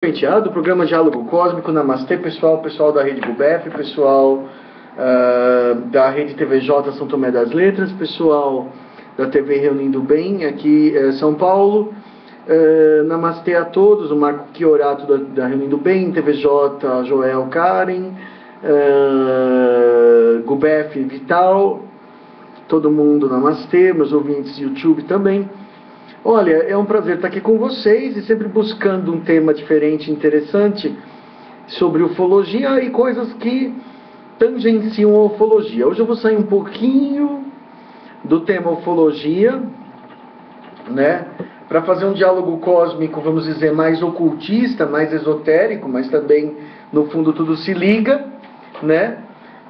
Do programa Diálogo Cósmico, Namastê, pessoal da Rede Gubef, pessoal da Rede TVJ São Tomé das Letras, pessoal da TV Reunindo Bem, aqui São Paulo. Namastê a todos, o Marco Chiorato da Reunindo Bem, TVJ Joel Karen, Gubef Vital, todo mundo namastê, meus ouvintes YouTube também. Olha, é um prazer estar aqui com vocês e sempre buscando um tema diferente, interessante sobre ufologia e coisas que tangenciam a ufologia. Hoje eu vou sair um pouquinho do tema ufologia, né, para fazer um diálogo cósmico, vamos dizer, mais ocultista, mais esotérico, mas também no fundo tudo se liga, né?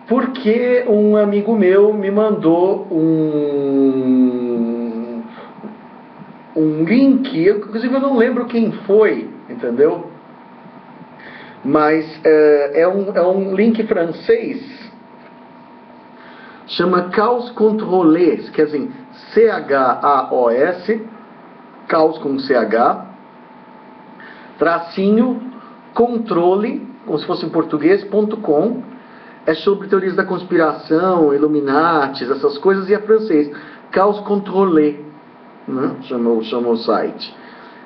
Porque um amigo meu me mandou um link, inclusive eu não lembro quem foi, entendeu? Mas é um link francês, chama Chaos Contrôlé, quer dizer, C-H-A-O-S, Chaos com C-H, tracinho, controle, como se fosse em português, .com, é sobre teorias da conspiração, Illuminatis, essas coisas, e é francês, Chaos Contrôlé. Né? Chamou o site.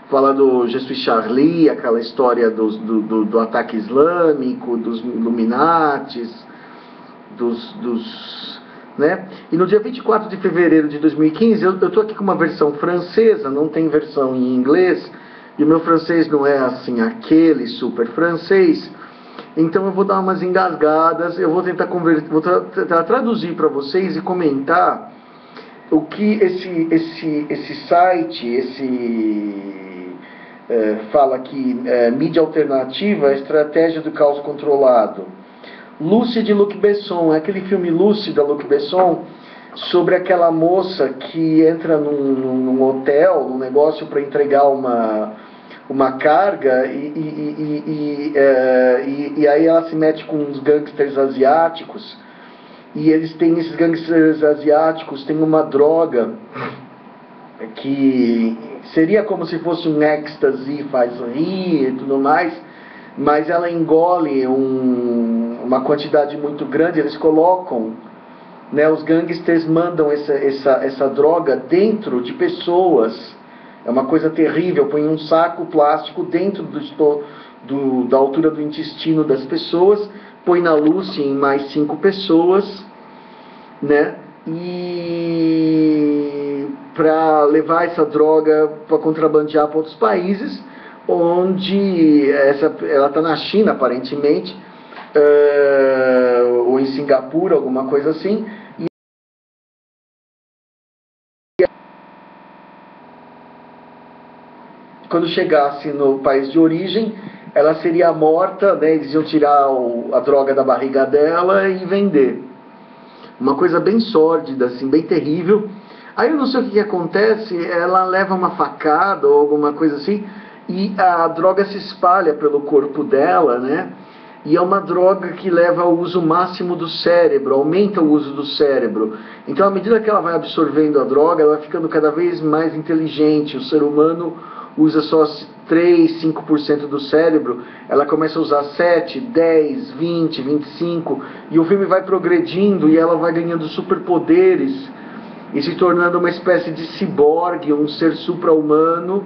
Fala do Je suis Charlie, aquela história do ataque islâmico, dos Illuminatis, né? E no dia 24 de fevereiro de 2015, eu estou aqui com uma versão francesa, não tem versão em inglês, e o meu francês não é assim, aquele super francês, então eu vou dar umas engasgadas, eu vou tentar traduzir para vocês e comentar o que esse site, fala aqui, mídia alternativa, estratégia do caos controlado. Lucy de Luc Besson, aquele filme Lucy da Luc Besson, sobre aquela moça que entra num hotel, num negócio para entregar uma carga e aí ela se mete com uns gangsters asiáticos. E eles têm, esses gangsters asiáticos, têm uma droga que seria como se fosse um êxtase, faz rir e tudo mais, mas ela engole uma quantidade muito grande, eles colocam, né, os gangsters mandam essa droga dentro de pessoas, é uma coisa terrível, põe um saco plástico dentro da altura do intestino das pessoas, põe na Lucy em mais 5 pessoas, né? E para levar essa droga para contrabandear para outros países, onde ela está na China aparentemente, ou em Singapura, alguma coisa assim. E quando chegasse no país de origem, ela seria morta, né? Eles iam tirar a droga da barriga dela e vender. Uma coisa bem sórdida, assim, bem terrível. Aí eu não sei o que acontece, ela leva uma facada ou alguma coisa assim, e a droga se espalha pelo corpo dela, né? E é uma droga que leva ao uso máximo do cérebro, aumenta o uso do cérebro. Então, à medida que ela vai absorvendo a droga, ela vai ficando cada vez mais inteligente. O ser humano usa só 3, 5% do cérebro, ela começa a usar 7, 10, 20, 25, e o filme vai progredindo e ela vai ganhando superpoderes e se tornando uma espécie de ciborgue, um ser supra-humano,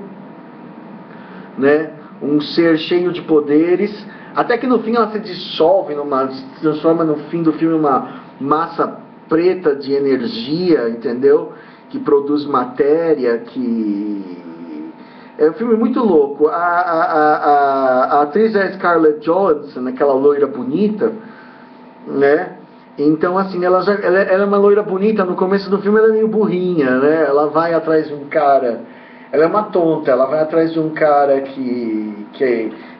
né? Um ser cheio de poderes, até que no fim ela se dissolve, se transforma no fim do filme uma massa preta de energia, entendeu? Que produz matéria, É um filme muito louco. A atriz é a Scarlett Johansson, aquela loira bonita, né? Então, assim, ela é uma loira bonita. No começo do filme ela é meio burrinha, né? Ela vai atrás de um cara... Ela é uma tonta, ela vai atrás de um cara que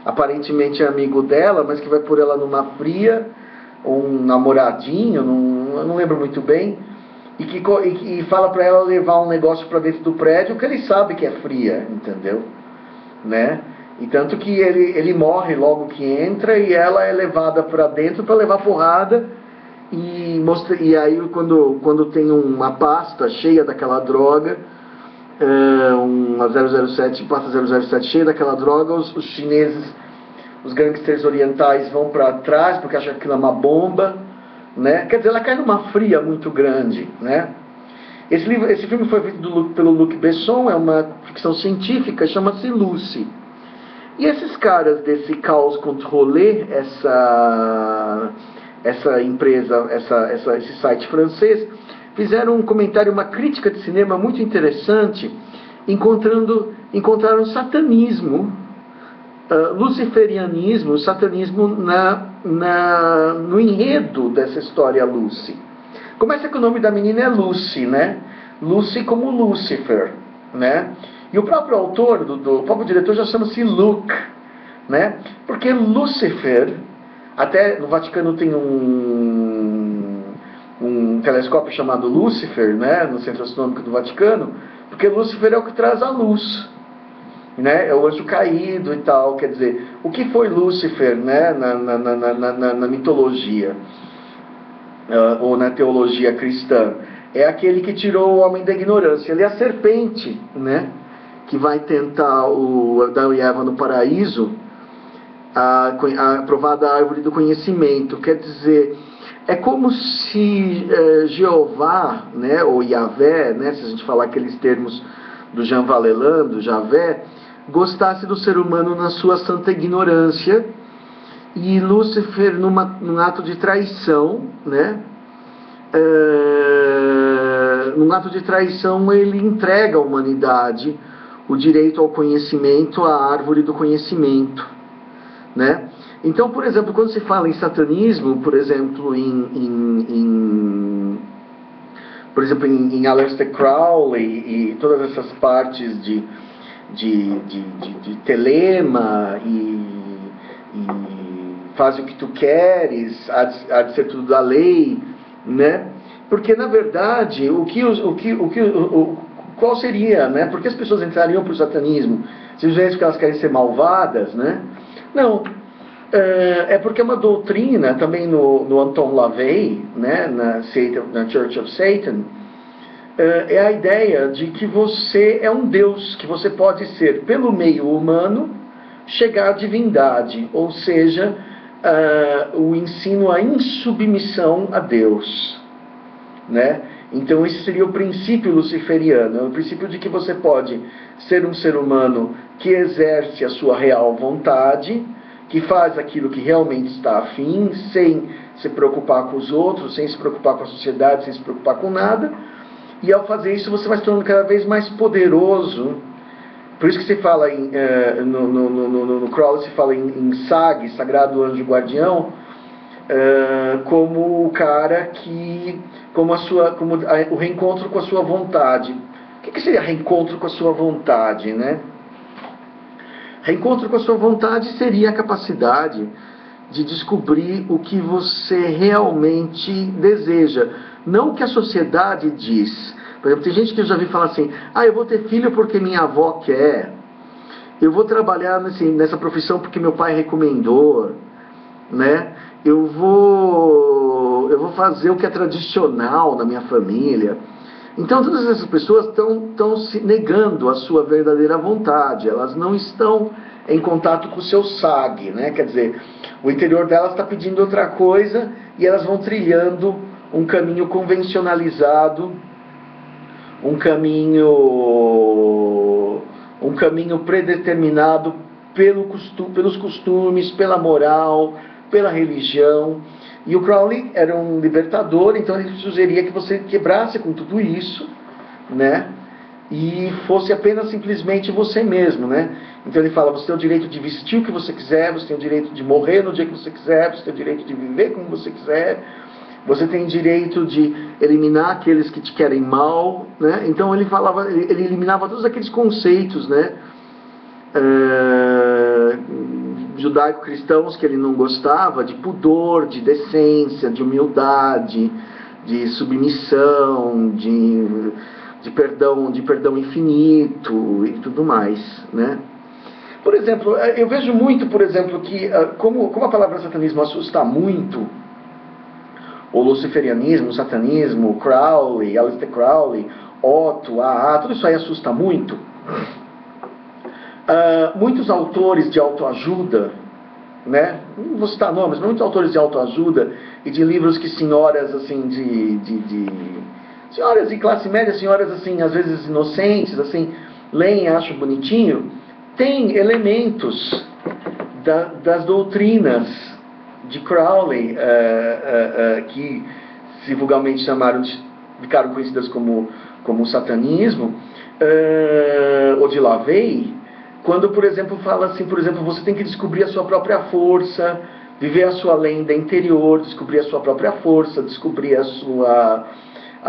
aparentemente é amigo dela, mas que vai pôr ela numa fria, um namoradinho, eu não lembro muito bem, e fala para ela levar um negócio para dentro do prédio que ele sabe que é fria, entendeu? Né? E tanto que ele morre logo que entra e ela é levada para dentro para levar porrada, e aí quando tem uma pasta cheia daquela droga, uma 007, pasta 007 cheia daquela droga, os chineses os gangsters orientais vão para trás porque acham que aquilo é uma bomba, né? Quer dizer, ela cai numa fria muito grande, né? Esse filme foi feito pelo Luc Besson, é uma ficção científica, chama-se Lucy. E esses caras desse Chaos Contrôlé, essa empresa, esse site francês, fizeram um comentário, uma crítica de cinema muito interessante, encontraram satanismo, luciferianismo, satanismo no enredo dessa história Lucy. Começa que o nome da menina é Lucy, né? Lucy como Lúcifer, né? E o próprio autor, o próprio diretor já chama-se Luke, né? Porque Lúcifer, até no Vaticano tem um telescópio chamado Lúcifer, né? No Centro Astronômico do Vaticano, porque Lúcifer é o que traz a luz, né? É o anjo caído e tal. Quer dizer, o que foi Lúcifer, né? Na mitologia? Ou na teologia cristã, é aquele que tirou o homem da ignorância. Ele é a serpente, né, que vai tentar o Adão e Eva no paraíso a provar da árvore do conhecimento. Quer dizer, é como se Jeová, né, ou Yahvé, né, se a gente falar aqueles termos do Jean Valjean, do Javé, gostasse do ser humano na sua santa ignorância. E Lúcifer, num ato de traição, né? Num ato de traição, ele entrega à humanidade o direito ao conhecimento, à árvore do conhecimento, né? Então, por exemplo, quando se fala em satanismo, por exemplo, em Aleister Crowley e todas essas partes de telema e faz o que tu queres, há de ser tudo da lei, né? Porque na verdade, qual seria, né? Por que as pessoas entrariam para o satanismo? Simplesmente porque elas querem ser malvadas, né? Não, é porque é uma doutrina também no Anton LaVey, né? Na Church of Satan, é a ideia de que você é um Deus, que você pode ser pelo meio humano chegar à divindade, ou seja, o ensino à insubmissão a Deus, né? Então esse seria o princípio luciferiano, o princípio de que você pode ser um ser humano que exerce a sua real vontade, que faz aquilo que realmente está afim, sem se preocupar com os outros, sem se preocupar com a sociedade, sem se preocupar com nada, e ao fazer isso você vai se tornando cada vez mais poderoso. Por isso que se fala no Crowley se fala em SAG, Sagrado Anjo Guardião, como o cara que, como o reencontro com a sua vontade. O que seria reencontro com a sua vontade, né? Reencontro com a sua vontade seria a capacidade de descobrir o que você realmente deseja, não o que a sociedade diz. Por exemplo, tem gente que eu já vi falar assim: eu vou ter filho porque minha avó quer, eu vou trabalhar nessa profissão porque meu pai recomendou, né? Eu vou fazer o que é tradicional na minha família. Então todas essas pessoas estão se negando a sua verdadeira vontade, elas não estão em contato com o seu SAG, né? Quer dizer, o interior delas está pedindo outra coisa e elas vão trilhando um caminho convencionalizado, um caminho predeterminado pelos costumes, pela moral, pela religião. E o Crowley era um libertador, então ele sugeria que você quebrasse com tudo isso, né? E fosse apenas simplesmente você mesmo, né? Então ele fala: você tem o direito de vestir o que você quiser, você tem o direito de morrer no dia que você quiser, você tem o direito de viver como você quiser, você tem direito de eliminar aqueles que te querem mal, né? Então ele eliminava todos aqueles conceitos, né? Judaico-cristãos que ele não gostava, de pudor, de decência, de humildade, de submissão, de perdão infinito e tudo mais, né? Por exemplo, eu vejo muito, por exemplo, que como a palavra satanismo assusta muito, o luciferianismo, o satanismo, Crowley, Aleister Crowley, Otto, tudo isso aí assusta muito. Muitos autores de autoajuda, né? Não vou citar nomes, mas muitos autores de autoajuda e de livros que senhoras assim senhoras de classe média, senhoras assim às vezes inocentes, assim leem, acham bonitinho, tem elementos das doutrinas de Crowley que se vulgarmente ficaram conhecidas como satanismo, ou de LaVey, quando, por exemplo, fala assim, por exemplo, você tem que descobrir a sua própria força, viver a sua lenda interior, descobrir a sua própria força, descobrir a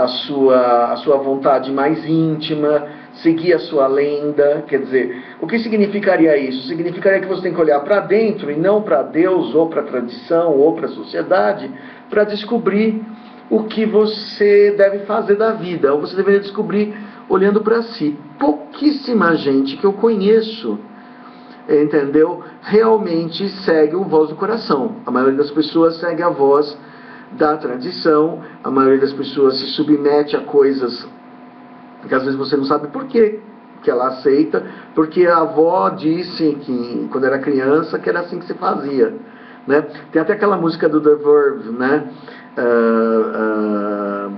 sua vontade mais íntima, seguir a sua lenda. Quer dizer, o que significaria isso? Significaria que você tem que olhar para dentro e não para Deus, ou para a tradição, ou para a sociedade, para descobrir o que você deve fazer da vida, ou você deveria descobrir olhando para si. Pouquíssima gente que eu conheço, entendeu, realmente segue o voz do coração. A maioria das pessoas segue a voz da tradição, a maioria das pessoas se submete a coisas que às vezes você não sabe por quê que ela aceita, porque a avó disse que quando era criança que era assim que se fazia, né? Tem até aquela música do The Verve, né?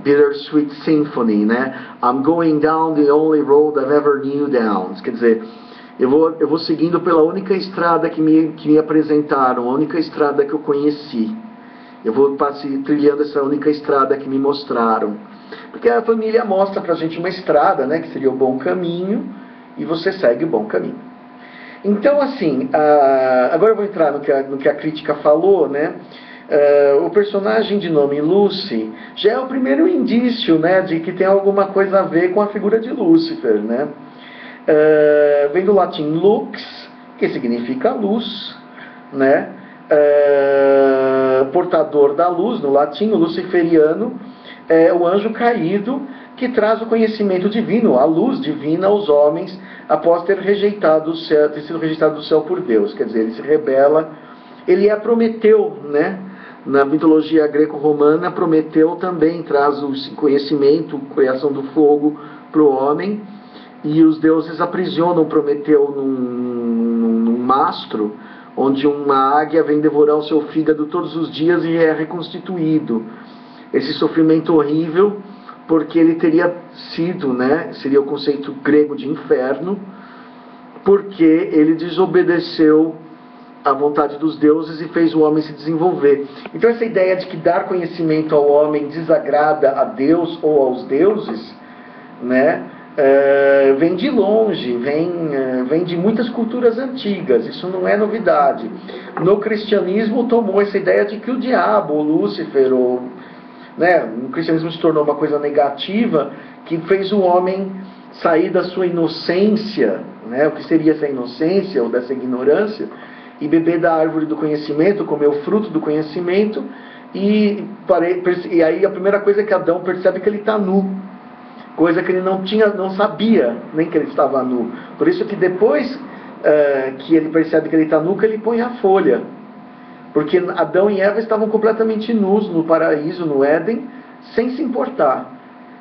Bittersweet Symphony, né? I'm going down the only road I've ever knew down. Quer dizer, eu vou seguindo pela única estrada que me apresentaram, a única estrada que eu conheci. Eu vou trilhando essa única estrada que me mostraram. Porque a família mostra pra gente uma estrada, né, que seria o bom caminho, e você segue o bom caminho. Então, assim, agora eu vou entrar no que a crítica falou, né? O personagem de nome Lucy já é o primeiro indício, né, de que tem alguma coisa a ver com a figura de Lúcifer, né? Vem do latim lux, que significa luz, né? Portador da luz, no latim, o luciferiano é o anjo caído que traz o conhecimento divino, a luz divina aos homens após ter sido rejeitado do céu por Deus. Quer dizer, ele se rebela, ele é Prometeu, né? Na mitologia greco-romana, Prometeu também traz o conhecimento, a criação do fogo para o homem, e os deuses aprisionam Prometeu num mastro, onde uma águia vem devorar o seu fígado todos os dias e é reconstituído. Esse sofrimento horrível, porque ele teria sido, né, seria o conceito grego de inferno, porque ele desobedeceu à vontade dos deuses e fez o homem se desenvolver. Então essa ideia de que dar conhecimento ao homem desagrada a Deus ou aos deuses, né, vem de longe, vem de muitas culturas antigas. Isso não é novidade. No cristianismo tomou essa ideia de que o diabo, o Lúcifer, né, o cristianismo se tornou uma coisa negativa que fez o homem sair da sua inocência, né, o que seria essa inocência ou dessa ignorância, e beber da árvore do conhecimento, comer o fruto do conhecimento, e aí a primeira coisa é que Adão percebe que ele está nu, coisa que ele não sabia nem que ele estava nu. Por isso que depois que ele percebe que ele está nu, que ele põe a folha. Porque Adão e Eva estavam completamente nus no paraíso, no Éden, sem se importar.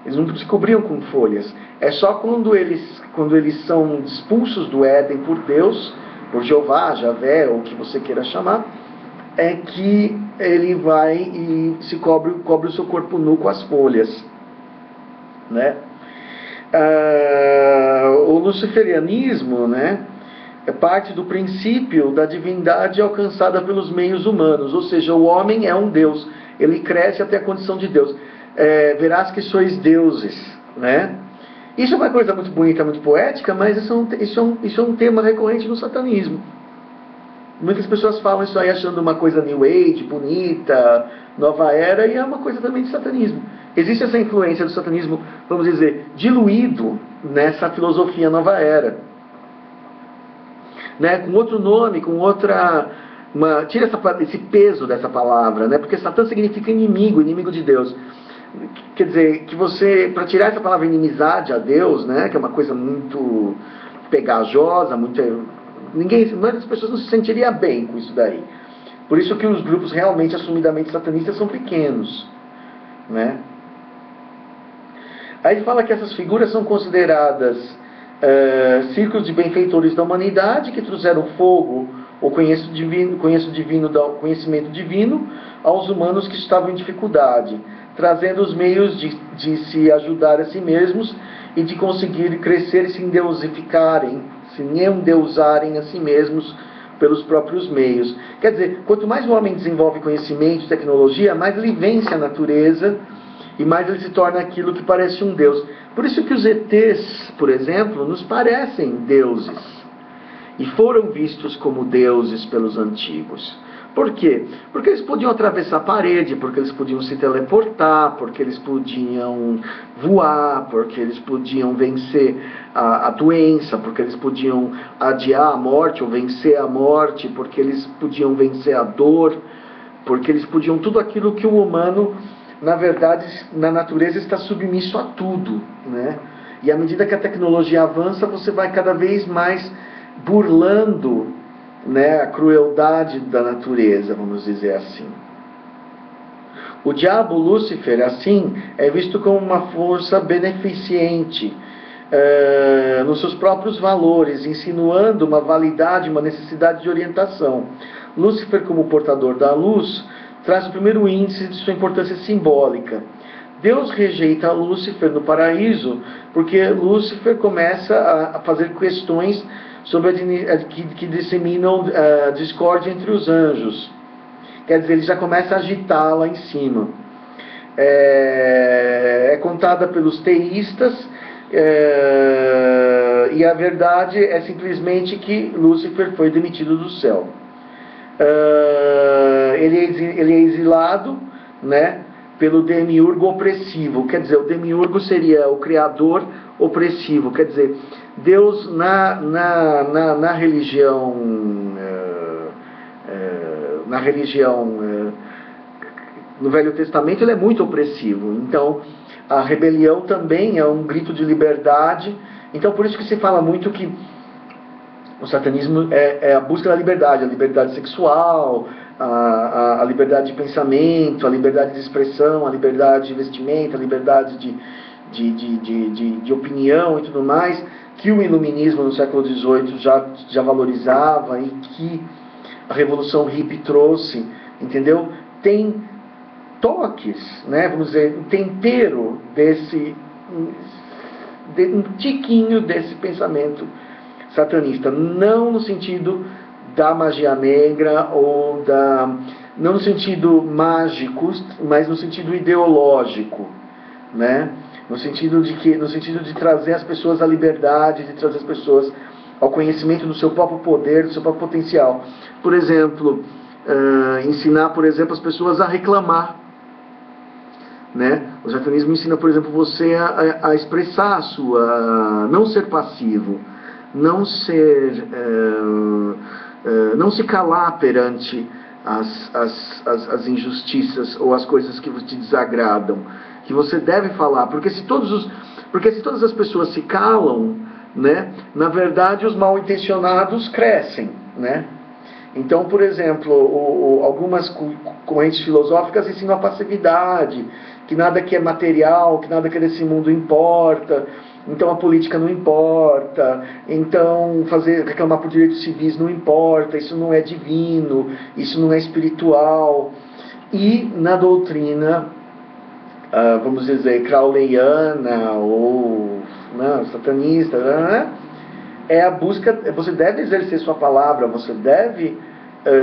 Eles não se cobriam com folhas. É só quando eles são expulsos do Éden por Deus, por Jeová, Javé, ou o que você queira chamar, é que ele vai e se cobre o seu corpo nu com as folhas, né? O luciferianismo, né, é parte do princípio da divindade alcançada pelos meios humanos, ou seja, o homem é um Deus, ele cresce até a condição de Deus. Verás que sois deuses, né? Isso é uma coisa muito bonita, muito poética, mas isso é um tema recorrente no satanismo. Muitas pessoas falam isso aí achando uma coisa New Age, bonita, nova era, e é uma coisa também de satanismo. Existe essa influência do satanismo, vamos dizer, diluído nessa filosofia nova era, né? Com outro nome, com outra... tira esse peso dessa palavra, né? Porque Satã significa inimigo de Deus. Quer dizer, que você, para tirar essa palavra inimizade a Deus, né, que é uma coisa muito pegajosa, a maioria das pessoas não se sentiria bem com isso daí. Por isso que os grupos realmente assumidamente satanistas são pequenos, né? Aí ele fala que essas figuras são consideradas círculos de benfeitores da humanidade que trouxeram fogo o conhecimento divino aos humanos que estavam em dificuldade, trazendo os meios de se ajudar a si mesmos e de conseguir crescer e se endeusarem a si mesmos pelos próprios meios. Quer dizer, quanto mais o homem desenvolve conhecimento e tecnologia, mais ele vence a natureza e mais ele se torna aquilo que parece um Deus. Por isso que os ETs, por exemplo, nos parecem deuses e foram vistos como deuses pelos antigos. Por quê? Porque eles podiam atravessar a parede, porque eles podiam se teleportar, porque eles podiam voar, porque eles podiam vencer a doença, porque eles podiam adiar a morte ou vencer a morte, porque eles podiam vencer a dor, porque eles podiam tudo aquilo que o humano, na verdade, na natureza está submisso a tudo, né? E à medida que a tecnologia avança, você vai cada vez mais burlando, né, a crueldade da natureza, vamos dizer assim. O diabo, Lúcifer, assim, é visto como uma força beneficente nos seus próprios valores, insinuando uma validade, uma necessidade de orientação. Lúcifer, como portador da luz, traz o primeiro índice de sua importância simbólica. Deus rejeita Lúcifer no paraíso porque Lúcifer começa a fazer questões sobre que disseminam discórdia entre os anjos. Quer dizer, ele já começa a agitar lá em cima. É contada pelos teístas, e a verdade é simplesmente que Lúcifer foi demitido do céu. Ele é exilado, né, pelo demiurgo opressivo. Quer dizer, o demiurgo seria o criador opressivo. Quer dizer, Deus na religião no Velho Testamento ele é muito opressivo. Então a rebelião também é um grito de liberdade. Então por isso que se fala muito que o satanismo é a busca da liberdade, a liberdade sexual, a liberdade de pensamento, a liberdade de expressão, a liberdade de vestimenta, a liberdade de opinião e tudo mais, que o iluminismo no século XVIII já valorizava e que a Revolução Hippie trouxe, entendeu? Tem toques, né, vamos dizer, um tempero um tiquinho desse pensamento satanista, não no sentido da magia negra ou não no sentido mágico, mas no sentido ideológico, né? No sentido de trazer as pessoas à liberdade, de trazer as pessoas ao conhecimento do seu próprio poder, do seu próprio potencial. Por exemplo, ensinar, por exemplo, as pessoas a reclamar, né? O satanismo ensina, por exemplo, você a expressar a sua, não ser passivo, não se calar perante as injustiças ou as coisas que te desagradam, que você deve falar, porque se todas as pessoas se calam, né, na verdade os mal intencionados crescem, né? Então, por exemplo, algumas correntes filosóficas ensinam a passividade, que nada que é material, que nada que é desse mundo importa, então a política não importa, então reclamar por direitos civis não importa, isso não é divino, isso não é espiritual. E na doutrina, vamos dizer, crowleyana ou satanista, é a busca, você deve exercer sua palavra, você deve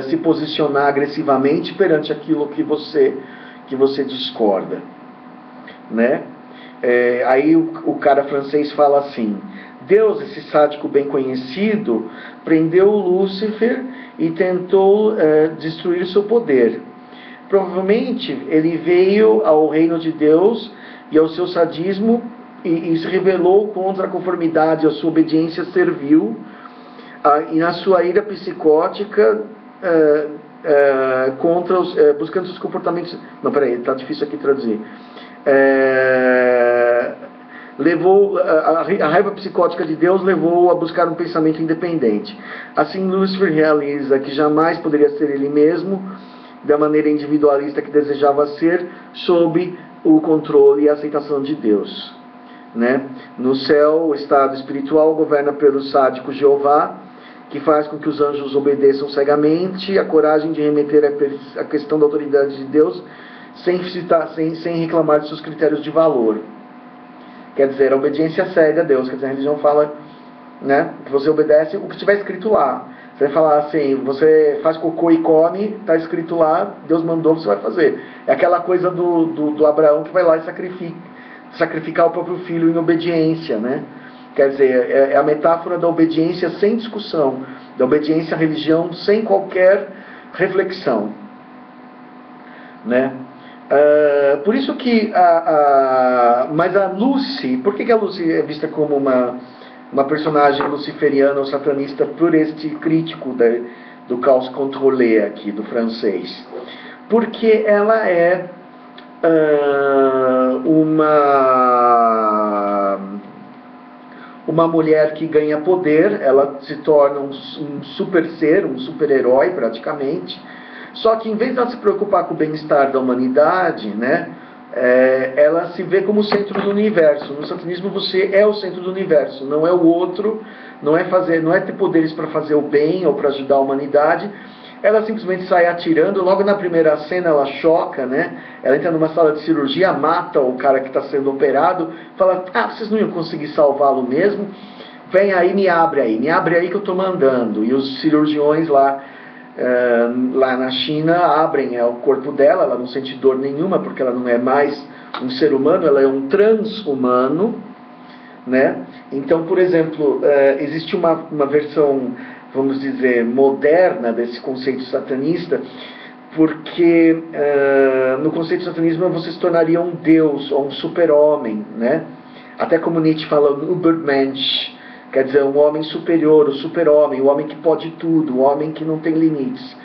se posicionar agressivamente perante aquilo que você discorda, né? Aí o cara francês fala assim: Deus, esse sádico bem conhecido, prendeu Lúcifer e tentou destruir seu poder. Provavelmente ele veio ao reino de Deus e ao seu sadismo e se rebelou contra a conformidade, a sua obediência servil, e na sua ira psicótica buscando seus comportamentos. Não, peraí, está difícil aqui traduzir. A raiva psicótica de Deus levou a buscar um pensamento independente. Assim, Lúcifer realiza que jamais poderia ser ele mesmo, da maneira individualista que desejava ser, sob o controle e a aceitação de Deus, né? No céu, o estado espiritual governa pelo sádico Jeová, que faz com que os anjos obedeçam cegamente, a coragem de remeter a questão da autoridade de Deus sem reclamar de seus critérios de valor. Quer dizer, a obediência cega a Deus. Quer dizer, a religião fala, né, que você obedece o que estiver escrito lá. Você vai falar assim, você faz cocô e come, está escrito lá, Deus mandou, você vai fazer. É aquela coisa do Abraão que vai lá e sacrificar o próprio filho em obediência, né? Quer dizer, é a metáfora da obediência sem discussão, da obediência à religião sem qualquer reflexão, né? Por isso que mas a Lucy, por que a Lucy é vista como uma personagem luciferiana ou satanista por este crítico do caos contrôlé aqui, do francês? Porque ela é uma mulher que ganha poder, ela se torna um super ser, um super-herói praticamente, só que em vez de ela se preocupar com o bem-estar da humanidade, né, ela se vê como o centro do universo. No satanismo você é o centro do universo, não é o outro, não é ter poderes para fazer o bem ou para ajudar a humanidade. Ela simplesmente sai atirando. Logo na primeira cena ela choca, né? Ela entra numa sala de cirurgia, mata o cara que está sendo operado, fala, vocês não iam conseguir salvá-lo mesmo? Vem aí, me abre aí que eu estou mandando. E os cirurgiões lá na China abrem o corpo dela, ela não sente dor nenhuma, porque ela não é mais um ser humano, ela é um transhumano, né? Então, por exemplo, existe uma versão, vamos dizer, moderna desse conceito satanista, porque no conceito satanismo você se tornaria um deus ou um super-homem, né? Até como Nietzsche fala, um Übermensch, quer dizer, um homem superior, o super-homem, o homem que pode tudo, o homem que não tem limites.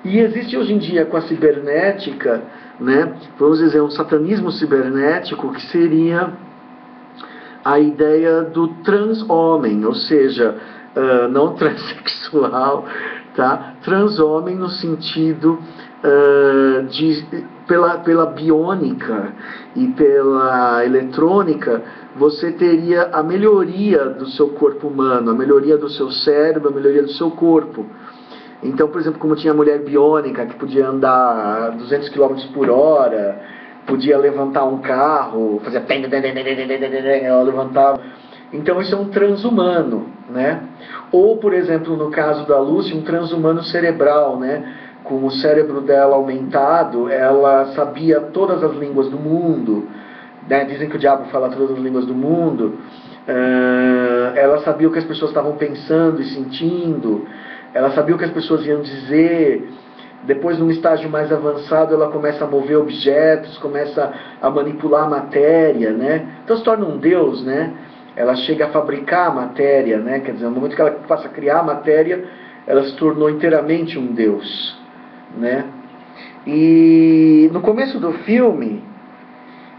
E existe hoje em dia com a cibernética, né, vamos dizer, um satanismo cibernético que seria a ideia do trans-homem, ou seja, não transexual, tá? Trans-homem no sentido pela biônica e pela eletrônica, você teria a melhoria do seu corpo humano, a melhoria do seu cérebro, a melhoria do seu corpo. Então, por exemplo, como tinha a mulher biônica que podia andar a 200 km por hora, podia levantar um carro, fazia ela levantava. Então isso é um transhumano, né? Ou, por exemplo, no caso da Lucy, um transhumano cerebral, né? Com o cérebro dela aumentado, ela sabia todas as línguas do mundo, né? Dizem que o diabo fala todas as línguas do mundo. Ela sabia o que as pessoas estavam pensando e sentindo, ela sabia o que as pessoas iam dizer. Depois, num estágio mais avançado, ela começa a mover objetos, começa a manipular a matéria, né? Então se torna um deus, né? Ela chega a fabricar a matéria, né? Quer dizer, no momento que ela passa a criar a matéria, ela se tornou inteiramente um deus, né? E no começo do filme,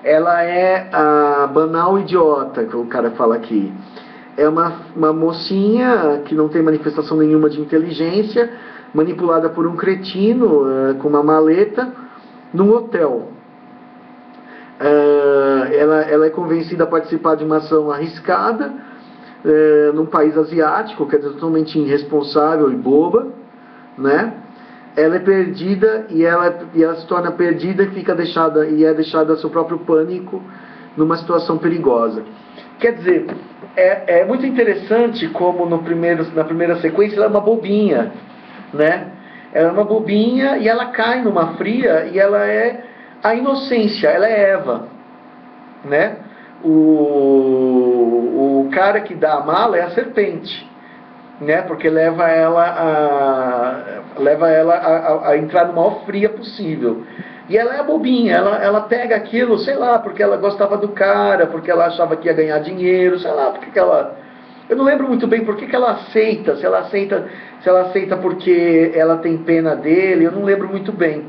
ela é a banal idiota, que o cara fala aqui. É uma mocinha que não tem manifestação nenhuma de inteligência, manipulada por um cretino com uma maleta num hotel. Ela é convencida a participar de uma ação arriscada num país asiático, quer dizer, totalmente irresponsável e boba, né? Ela é perdida e ela se torna perdida e é deixada a seu próprio pânico numa situação perigosa. Quer dizer, é muito interessante como na primeira sequência ela é uma bobinha, né? Ela é uma bobinha e ela cai numa fria e ela é a inocência, ela é Eva, né? O cara que dá a mala é a serpente, né? Porque leva ela a entrar no maior fria possível. E ela é a bobinha, ela pega aquilo, sei lá, porque ela gostava do cara, porque ela achava que ia ganhar dinheiro, sei lá, porque ela... Eu não lembro muito bem por que ela aceita, se ela aceita porque ela tem pena dele, eu não lembro muito bem.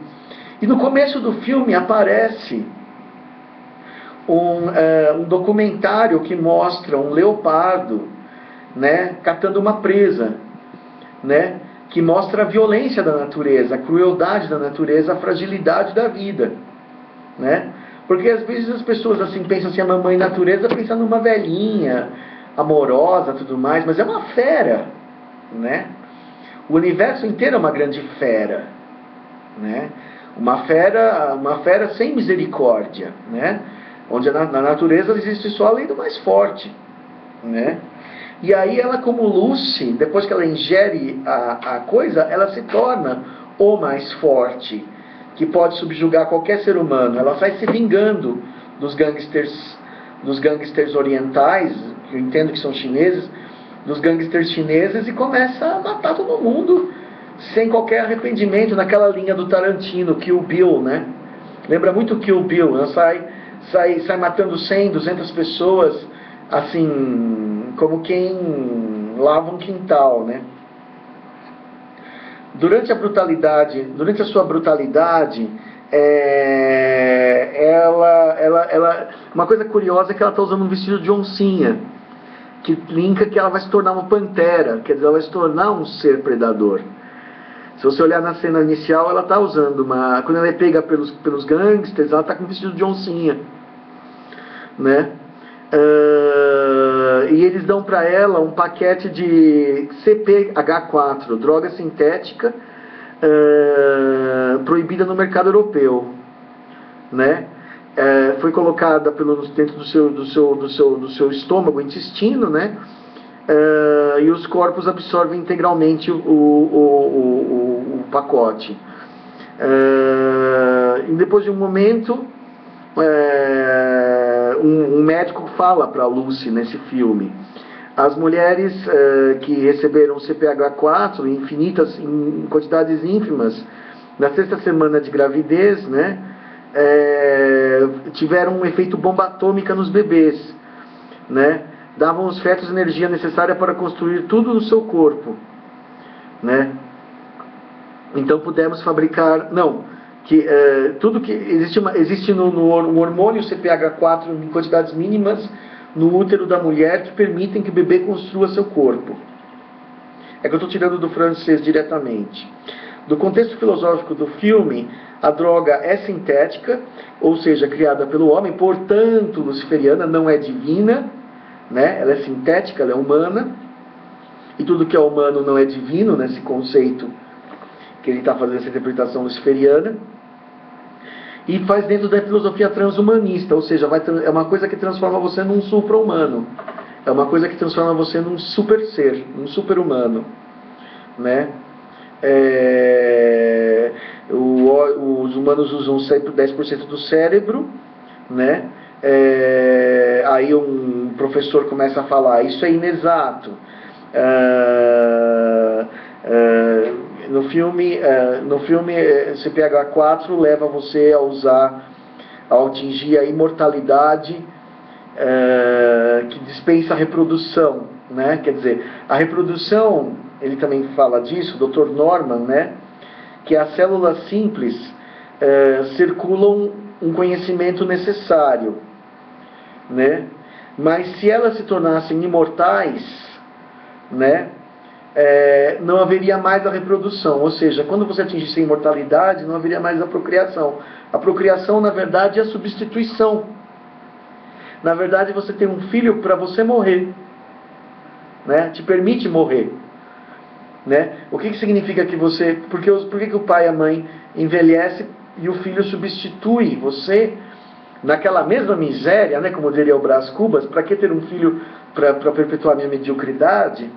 E no começo do filme aparece um documentário que mostra um leopardo, né, catando uma presa, né, que mostra a violência da natureza, a crueldade da natureza, a fragilidade da vida, né? Porque às vezes as pessoas assim pensam assim, a mamãe natureza pensa numa velhinha amorosa, tudo mais, mas é uma fera, né? O universo inteiro é uma grande fera, né? Uma fera sem misericórdia, né? Onde na natureza existe só a lei do mais forte, né? E aí ela, como Lucy, depois que ela ingere a coisa, ela se torna o mais forte, que pode subjugar qualquer ser humano. Ela sai se vingando dos gangsters orientais, que eu entendo que são chineses, dos gangsters chineses, e começa a matar todo mundo sem qualquer arrependimento, naquela linha do Tarantino, Kill Bill, né? Lembra muito Kill Bill. Ela sai matando 100, 200 pessoas, assim, como quem lava um quintal, né? Durante a sua brutalidade, uma coisa curiosa é que ela está usando um vestido de oncinha, que linka que ela vai se tornar uma pantera, quer dizer, ela vai se tornar um ser predador. Se você olhar na cena inicial, ela está usando quando ela é pega pelos gangsters, ela está com um vestido de oncinha, né? E eles dão para ela um paquete de CPH4, droga sintética, proibida no mercado europeu, né? Foi colocada dentro do seu estômago, intestino, né? E os corpos absorvem integralmente o pacote. E depois de um momento, um médico fala para a Lucy nesse filme: as mulheres que receberam CPH4 em quantidades ínfimas na sexta semana de gravidez, né, tiveram um efeito bomba atômica nos bebês, né? Davam aos fetos energia necessária para construir tudo no seu corpo, né? Então pudemos fabricar, tudo que existe no hormônio CPH4 em quantidades mínimas no útero da mulher que permitem que o bebê construa seu corpo. É que eu estou tirando do francês diretamente. Do contexto filosófico do filme, a droga é sintética, ou seja, criada pelo homem, portanto luciferiana, não é divina, né? Ela é sintética, ela é humana, e tudo que é humano não é divino, nesse conceito que ele está fazendo, essa interpretação luciferiana. E faz dentro da filosofia transhumanista, ou seja, é uma coisa que transforma você num supra-humano, é uma coisa que transforma você num super ser, num super-humano, né? Os humanos usam sempre 10% do cérebro, né? Aí um professor começa a falar: isso é inexato. No filme CPH4 leva você a atingir a imortalidade, que dispensa a reprodução, né? Quer dizer, a reprodução, ele também fala disso, o Dr. Norman, né? Que as células simples circulam um conhecimento necessário, né? Mas se elas se tornassem imortais, né? Não haveria mais a reprodução, ou seja, quando você atingisse a imortalidade, não haveria mais a procriação. A procriação, na verdade, é a substituição. Na verdade, você tem um filho para você morrer, né? Te permite morrer, né? O que significa que você... Por que o pai e a mãe envelhecem e o filho substitui você naquela mesma miséria, né? Como diria o Brás Cubas: para que ter um filho para perpetuar a minha mediocridade?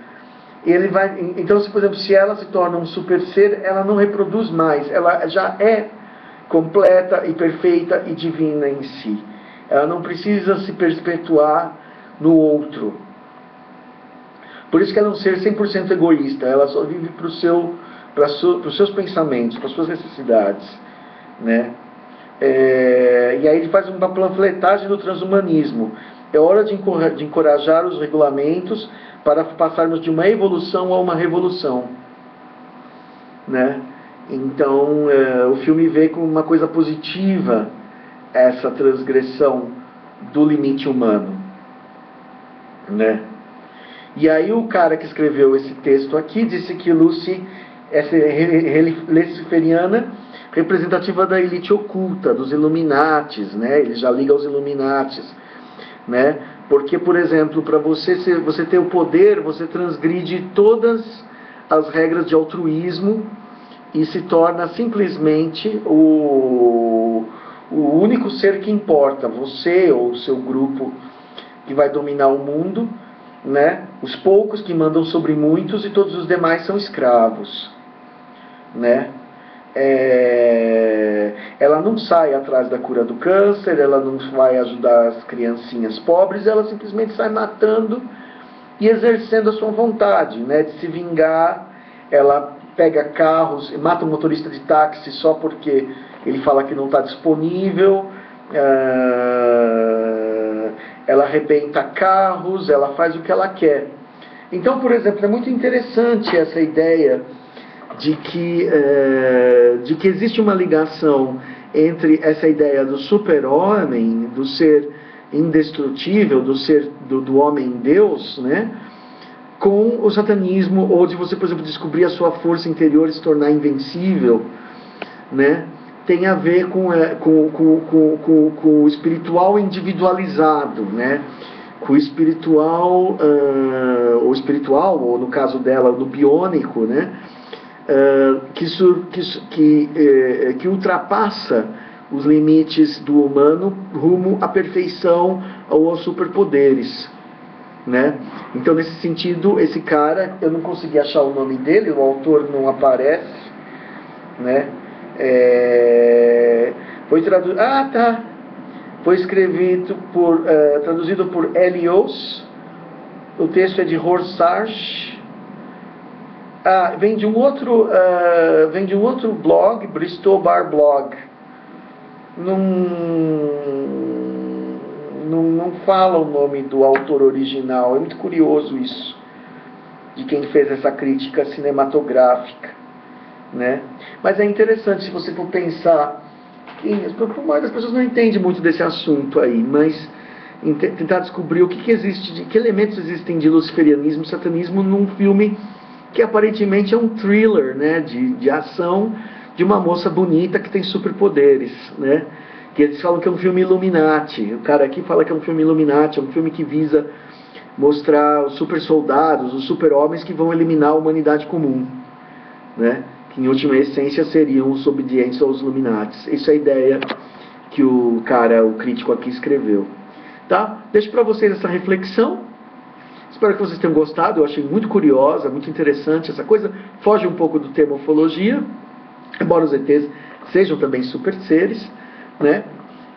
Então, por exemplo, se ela se torna um super ser, ela não reproduz mais, ela já é completa e perfeita e divina em si. Ela não precisa se perpetuar no outro. Por isso que ela é um ser 100% egoísta, ela só vive para os seus pensamentos, para as suas necessidades, né? E aí ele faz uma panfletagem do transhumanismo. É hora de encorajar os regulamentos para passarmos de uma evolução a uma revolução, né? Então o filme vê como uma coisa positiva essa transgressão do limite humano, né? E aí o cara que escreveu esse texto aqui disse que Lucy é luciferiana, representativa da elite oculta, dos Illuminatis, né? Ele já liga aos Illuminatis, né? Porque, por exemplo, para você ter o poder, você transgride todas as regras de altruísmo e se torna simplesmente o único ser que importa, você ou o seu grupo que vai dominar o mundo, né? Os poucos que mandam sobre muitos e todos os demais são escravos, né? Ela não sai atrás da cura do câncer, ela não vai ajudar as criancinhas pobres, ela simplesmente sai matando e exercendo a sua vontade, né, de se vingar. Ela pega carros, mata um motorista de táxi só porque ele fala que não está disponível, ela arrebenta carros, ela faz o que ela quer. Então, por exemplo, é muito interessante essa ideia de que existe uma ligação entre essa ideia do super-homem, do ser indestrutível, do homem-deus, né, com o satanismo, ou de você, por exemplo, descobrir a sua força interior e se tornar invencível, né, tem a ver com o espiritual individualizado, né, com o espiritual, ou no caso dela, no biônico, né, que ultrapassa os limites do humano rumo à perfeição ou aos superpoderes, né? Então, nesse sentido, esse cara, eu não consegui achar o nome dele, o autor não aparece, né? Foi traduzido, foi traduzido por Elios. O texto é de Horsarch. Vem de um outro blog, Bristol Bar Blog. Não fala o nome do autor original. É muito curioso isso, de quem fez essa crítica cinematográfica, né? Mas é interessante, se você for pensar, a maioria das pessoas não entende muito desse assunto aí, mas tentar descobrir o que existe, que elementos existem de luciferianismo e satanismo num filme que aparentemente é um thriller, né, de ação, de uma moça bonita que tem superpoderes, né? Que eles falam que é um filme Illuminati. O cara aqui fala que é um filme Illuminati, é um filme que visa mostrar os super soldados, os super homens que vão eliminar a humanidade comum, né? Que em última essência seriam os obedientes aos Illuminatis. Essa é a ideia que o crítico aqui escreveu. Tá? Deixo para vocês essa reflexão. Espero que vocês tenham gostado. Eu achei muito curiosa, muito interessante essa coisa. Foge um pouco do tema ufologia, embora os ETs sejam também super seres, né?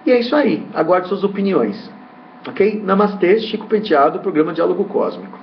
E é isso aí. Aguardo suas opiniões. Ok? Namastê, Chico Penteado, programa Diálogo Cósmico.